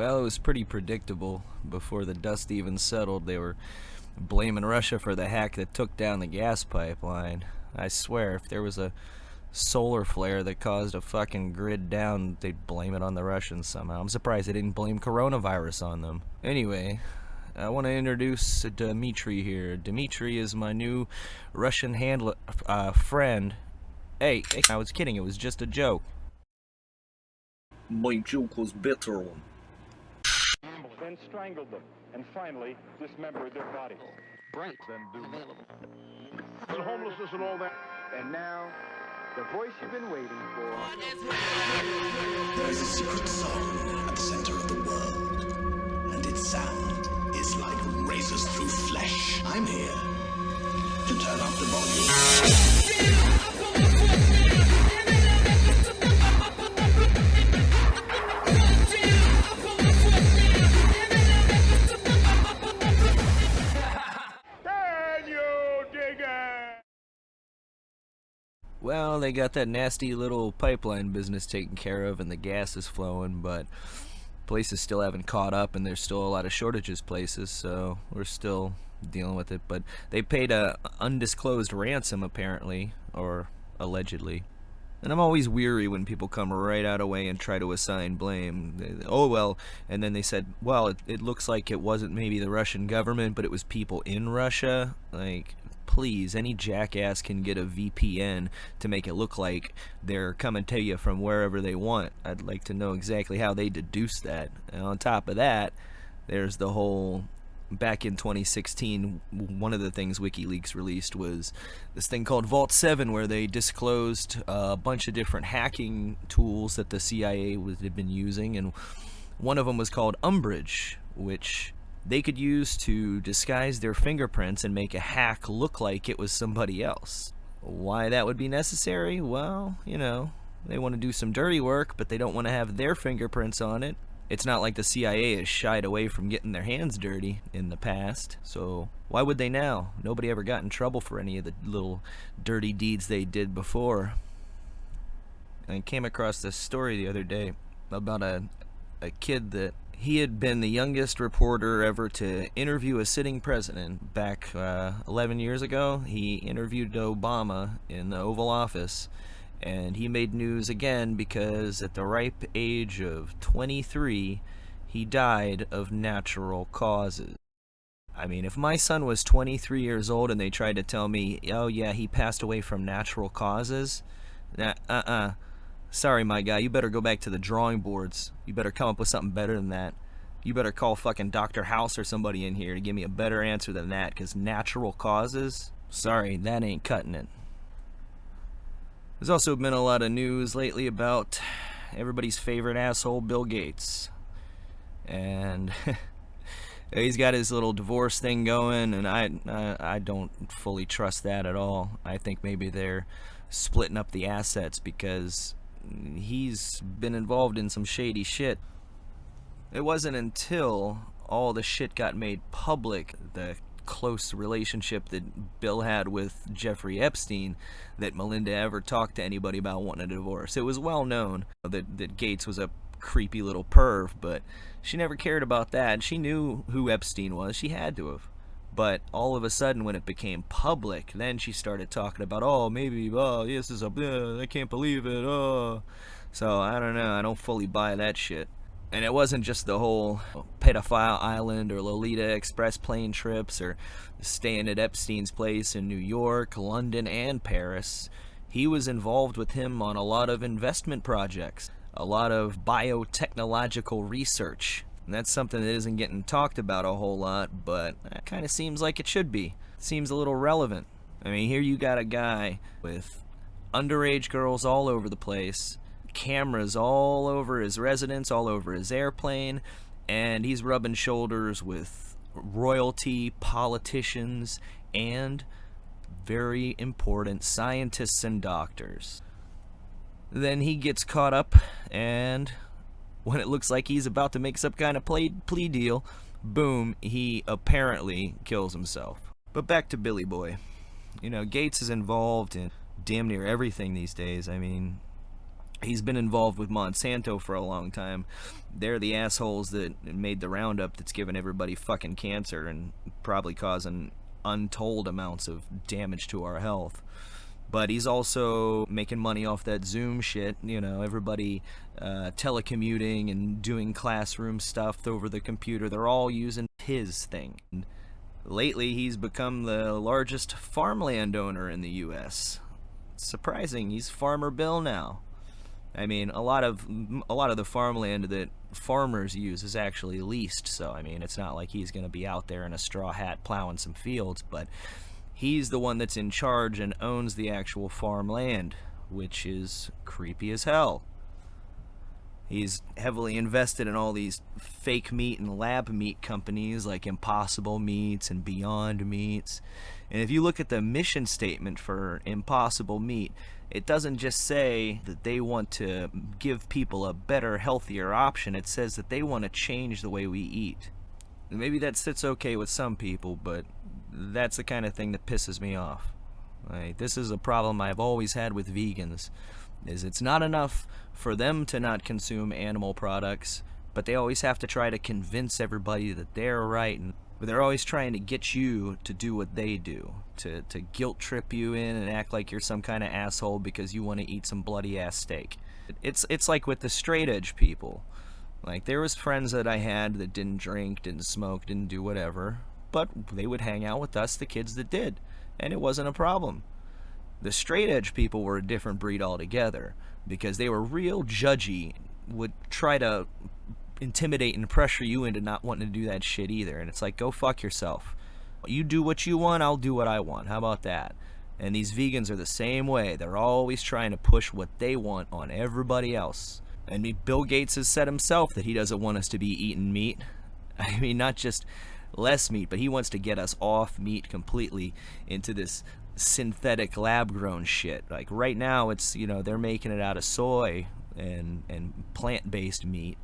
Well, it was pretty predictable. Before the dust even settled, they were blaming Russia for the hack that took down the gas pipeline. I swear, if there was a solar flare that caused a fucking grid down, they'd blame it on the Russians somehow. I'm surprised they didn't blame coronavirus on them. Anyway, I want to introduce Dmitry here. Dmitry is my new Russian friend. Hey, I was kidding, it was just a joke. My joke was better one. Then strangled them, and finally dismembered their bodies. Right. Then do Available. and homelessness and all that. And now, the voice you've been waiting for. There is a secret song at the center of the world, and its sound is like razors through flesh. I'm here to turn up the volume. Well, they got that nasty little pipeline business taken care of and the gas is flowing, but places still haven't caught up and there's still a lot of shortages places, so we're still dealing with it. But they paid a undisclosed ransom apparently, or allegedly. And I'm always weary when people come right out of way and try to assign blame. Oh, well, and then they said, well, it looks like it wasn't maybe the Russian government, but it was people in Russia. Like, please, any jackass can get a VPN to make it look like they're coming to you from wherever they want. I'd like to know exactly how they deduce that. And on top of that, there's the whole... Back in 2016, one of the things WikiLeaks released was this thing called Vault 7, where they disclosed a bunch of different hacking tools that the CIA had been using, and one of them was called Umbrage, which they could use to disguise their fingerprints and make a hack look like it was somebody else. Why that would be necessary? Well, you know, they want to do some dirty work, but they don't want to have their fingerprints on it. It's not like the CIA has shied away from getting their hands dirty in the past, so why would they now? Nobody ever got in trouble for any of the little dirty deeds they did before. I came across this story the other day about a kid that he had been the youngest reporter ever to interview a sitting president. Back 11 years ago, he interviewed Obama in the Oval Office. And he made news again because at the ripe age of 23, he died of natural causes. I mean, if my son was 23 years old and they tried to tell me, oh yeah, he passed away from natural causes, sorry my guy, you better go back to the drawing boards. You better come up with something better than that. You better call fucking Dr. House or somebody in here to give me a better answer than that, because natural causes? Sorry, that ain't cutting it. There's also been a lot of news lately about everybody's favorite asshole, Bill Gates. And he's got his little divorce thing going, and I don't fully trust that at all. I think maybe they're splitting up the assets because he's been involved in some shady shit. It wasn't until all the shit got made public, the close relationship that Bill had with Jeffrey Epstein, that Melinda ever talked to anybody about wanting a divorce. It was well known that Gates was a creepy little perv, but she never cared about that. She knew who Epstein was. She had to have. But all of a sudden, when it became public, then she started talking about, oh, maybe, this is I can't believe it, So, I don't know. I don't fully buy that shit. And it wasn't just the whole pedophile island or Lolita Express plane trips or staying at Epstein's place in New York, London, and Paris. He was involved with him on a lot of investment projects, a lot of biotechnological research. And that's something that isn't getting talked about a whole lot, but it kind of seems like it should be. It seems a little relevant. I mean, here you got a guy with underage girls all over the place, cameras all over his residence, all over his airplane, and he's rubbing shoulders with royalty, politicians, and very important scientists and doctors. Then he gets caught up, and when it looks like he's about to make some kind of plea deal, boom, he apparently kills himself. But back to Billy Boy. You know, Gates is involved in damn near everything these days. I mean, He's been involved with Monsanto for a long time. They're the assholes that made the Roundup that's given everybody fucking cancer and probably causing untold amounts of damage to our health. But he's also making money off that Zoom shit, everybody telecommuting and doing classroom stuff over the computer. They're all using his thing. And lately, he's become the largest farmland owner in the U.S. It's surprising, he's Farmer Bill now. I mean, a lot of the farmland that farmers use is actually leased, so I mean, it's not like he's going to be out there in a straw hat plowing some fields, but he's the one that's in charge and owns the actual farmland, which is creepy as hell. He's heavily invested in all these fake meat and lab meat companies like Impossible Meats and Beyond Meats. And if you look at the mission statement for Impossible Meat, it doesn't just say that they want to give people a better, healthier option. It says that they want to change the way we eat. And maybe that sits okay with some people, but that's the kind of thing that pisses me off. This is a problem I've always had with vegans, is it's not enough for them to not consume animal products, but they always have to try to convince everybody that they're right, and they're always trying to get you to do what they do, to guilt trip you in and act like you're some kind of asshole because you want to eat some bloody ass steak. It's like with the straight edge people. Like, there was friends that I had that didn't drink, didn't smoke, didn't do whatever, but they would hang out with us, the kids that did, and it wasn't a problem. The straight edge people were a different breed altogether, because they were real judgy, would try to intimidate and pressure you into not wanting to do that shit either. And it's like, go fuck yourself. You do what you want, I'll do what I want. How about that? And these vegans are the same way. They're always trying to push what they want on everybody else. And Bill Gates has said himself that he doesn't want us to be eating meat. I mean, not just less meat, but he wants to get us off meat completely into this synthetic lab-grown shit. Like, right now, it's, they're making it out of soy and plant-based meat,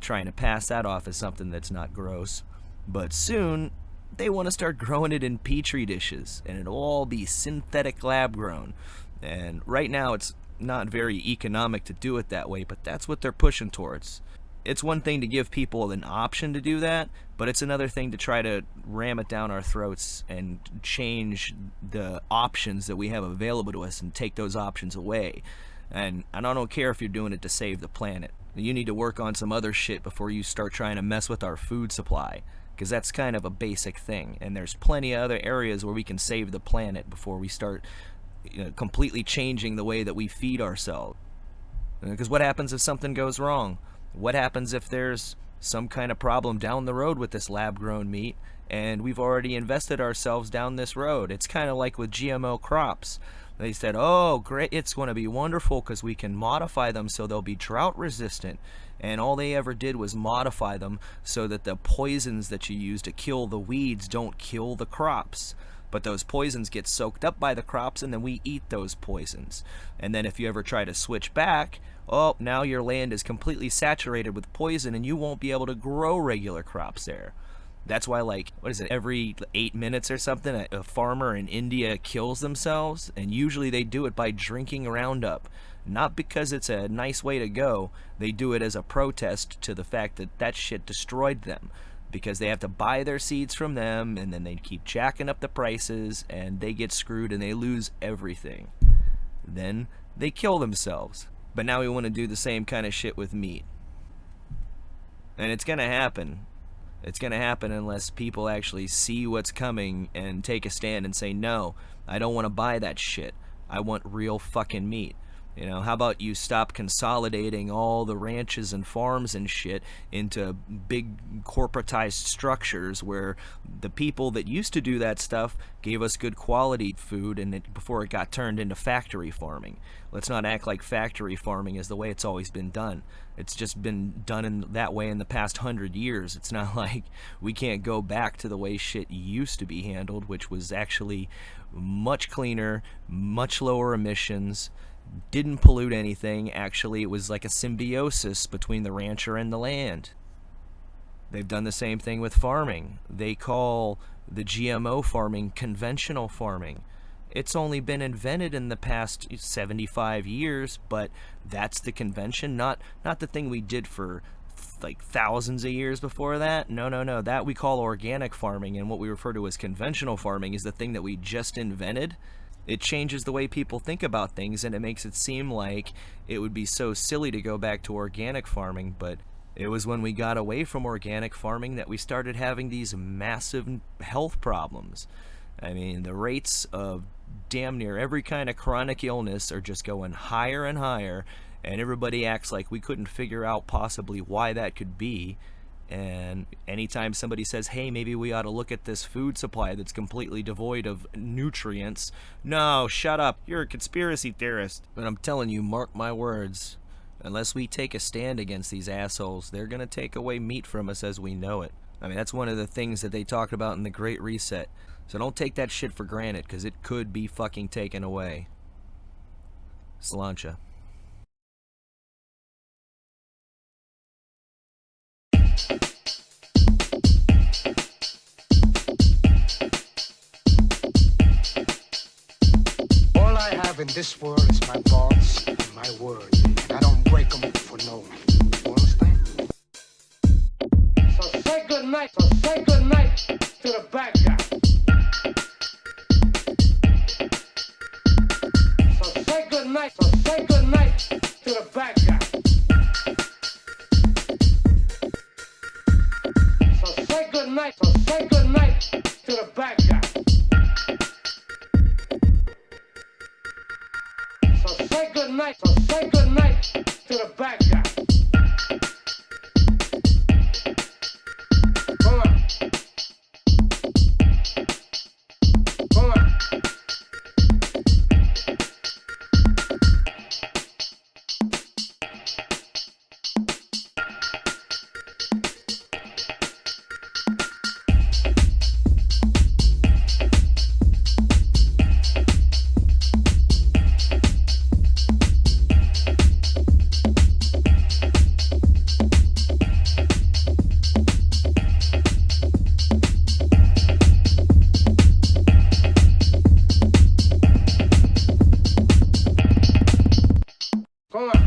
trying to pass that off as something that's not gross. But soon, they want to start growing it in petri dishes, and it'll all be synthetic lab-grown. And right now, it's not very economic to do it that way, but that's what they're pushing towards. It's one thing to give people an option to do that, but it's another thing to try to ram it down our throats and change the options that we have available to us and take those options away. And I don't care if you're doing it to save the planet. You need to work on some other shit before you start trying to mess with our food supply, because that's kind of a basic thing. And there's plenty of other areas where we can save the planet before we start completely changing the way that we feed ourselves. Because what happens if something goes wrong? What happens if there's some kind of problem down the road with this lab-grown meat, and we've already invested ourselves down this road? It's kind of like with GMO crops. They said, oh, great, it's going to be wonderful because we can modify them so they'll be drought resistant. And all they ever did was modify them so that the poisons that you use to kill the weeds don't kill the crops. But those poisons get soaked up by the crops, and then we eat those poisons. And then if you ever try to switch back, oh, now your land is completely saturated with poison, and you won't be able to grow regular crops there. That's why, every 8 minutes or something, a farmer in India kills themselves, and usually they do it by drinking Roundup. Not because it's a nice way to go, they do it as a protest to the fact that that shit destroyed them. Because they have to buy their seeds from them, and then they keep jacking up the prices, and they get screwed, and they lose everything. Then they kill themselves. But now we want to do the same kind of shit with meat. And it's going to happen. It's going to happen unless people actually see what's coming and take a stand and say, no, I don't want to buy that shit. I want real fucking meat. How about you stop consolidating all the ranches and farms and shit into big corporatized structures where the people that used to do that stuff gave us good quality food before it got turned into factory farming. Let's not act like factory farming is the way it's always been done. It's just been done in that way in the past 100 years. It's not like we can't go back to the way shit used to be handled, which was actually much cleaner, much lower emissions, didn't pollute anything. Actually, it was like a symbiosis between the rancher and the land. They've done the same thing with farming. They call the GMO farming conventional farming. It's only been invented in the past 75 years, but that's the convention, not the thing we did for like thousands of years before that. No. That we call organic farming, and what we refer to as conventional farming is the thing that we just invented. It changes the way people think about things, and it makes it seem like it would be so silly to go back to organic farming, but it was when we got away from organic farming that we started having these massive health problems. I mean, the rates of damn near every kind of chronic illness are just going higher and higher, and everybody acts like we couldn't figure out possibly why that could be. And anytime somebody says, hey, maybe we ought to look at this food supply that's completely devoid of nutrients, no, shut up, you're a conspiracy theorist. But I'm telling you, mark my words, unless we take a stand against these assholes, they're going to take away meat from us as we know it. I mean, that's one of the things that they talked about in the Great Reset. So don't take that shit for granted, because it could be fucking taken away. Sláinte. All I have in this world is my thoughts and my words, and I don't break them for no one. You understand? So say good night to the bad guy. So say good night to the bad guy. So say good night to the bad guy. So say good night to the bad guy. Come on. Come on.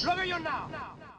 Look at you now.